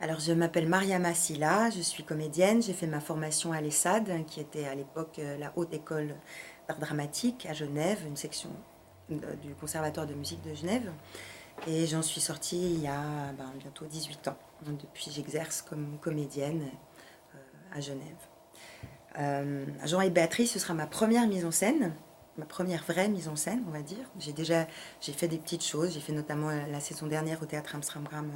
Alors, je m'appelle Mariama Silla, je suis comédienne. J'ai fait ma formation à l'ESSAD, qui était à l'époque la Haute École d'Art Dramatique à Genève, une section du Conservatoire de musique de Genève. Et j'en suis sortie il y a bientôt 18 ans. Depuis, j'exerce comme comédienne à Genève. Jean et Béatrice, ce sera ma première mise en scène, ma première vraie mise en scène, on va dire. J'ai fait des petites choses. J'ai fait notamment la saison dernière au théâtre Amstramgram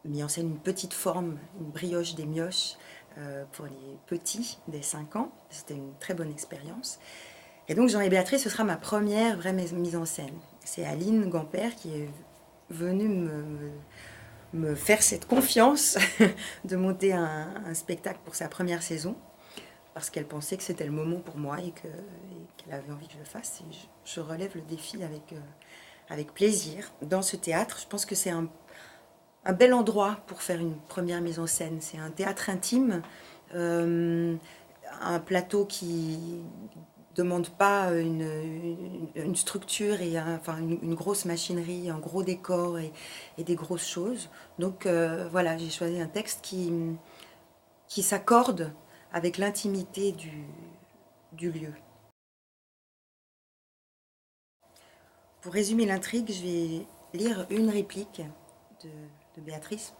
mis en scène une petite forme, une brioche des mioches pour les petits des 5 ans. C'était une très bonne expérience. Et donc Jean et Béatrice, ce sera ma première vraie mise en scène. C'est Aline Gamper qui est venue me faire cette confiance de monter un spectacle pour sa première saison, parce qu'elle pensait que c'était le moment pour moi et qu'elle avait envie que je le fasse. Et je relève le défi avec plaisir. Dans ce théâtre, je pense que c'est un bel endroit pour faire une première mise en scène. C'est un théâtre intime, euh, un plateau qui demande pas une structure et enfin une grosse machinerie, un gros décor et des grosses choses. Donc voilà, j'ai choisi un texte qui s'accorde avec l'intimité du lieu. Pour résumer l'intrigue, je vais lire une réplique de, de Béatrice.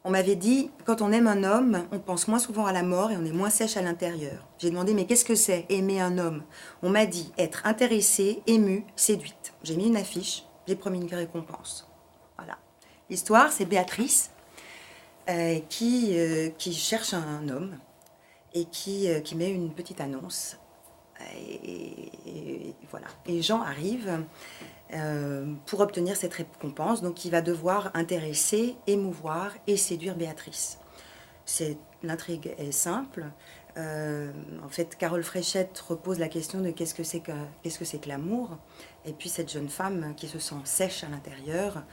On m'avait dit, quand on aime un homme, on pense moins souvent à la mort et on est moins sèche à l'intérieur. J'ai demandé, mais qu'est-ce que c'est, aimer un homme? On m'a dit, être intéressée, émue, séduite. J'ai mis une affiche, j'ai promis une récompense. Voilà. L'histoire, c'est Béatrice qui cherche un homme et qui met une petite annonce. Et voilà. Et Jean arrive pour obtenir cette récompense. Donc il va devoir intéresser, émouvoir et séduire Béatrice. L'intrigue est simple. En fait, Carole Fréchette repose la question de qu'est-ce que c'est que l'amour. Et puis cette jeune femme qui se sent sèche à l'intérieur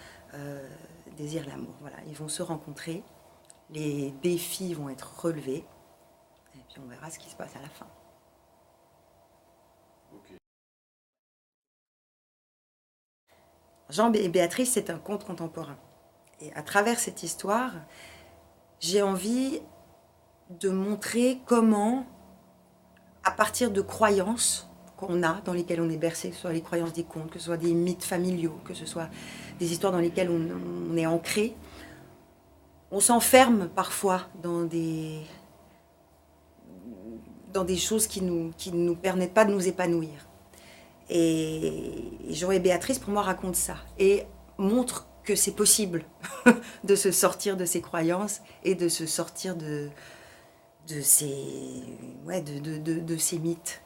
désire l'amour. Voilà, ils vont se rencontrer, les défis vont être relevés, et puis on verra ce qui se passe à la fin. Jean et Béatrice, c'est un conte contemporain. Et à travers cette histoire, j'ai envie de montrer comment, à partir de croyances qu'on a, dans lesquelles on est bercé, que ce soit les croyances des contes, que ce soit des mythes familiaux, que ce soit des histoires dans lesquelles on est ancré, on s'enferme parfois dans des choses qui ne nous permettent pas de nous épanouir. Et Jean et Béatrice, pour moi, racontent ça. Et montrent que c'est possible de se sortir de ces croyances et de se sortir de ces mythes.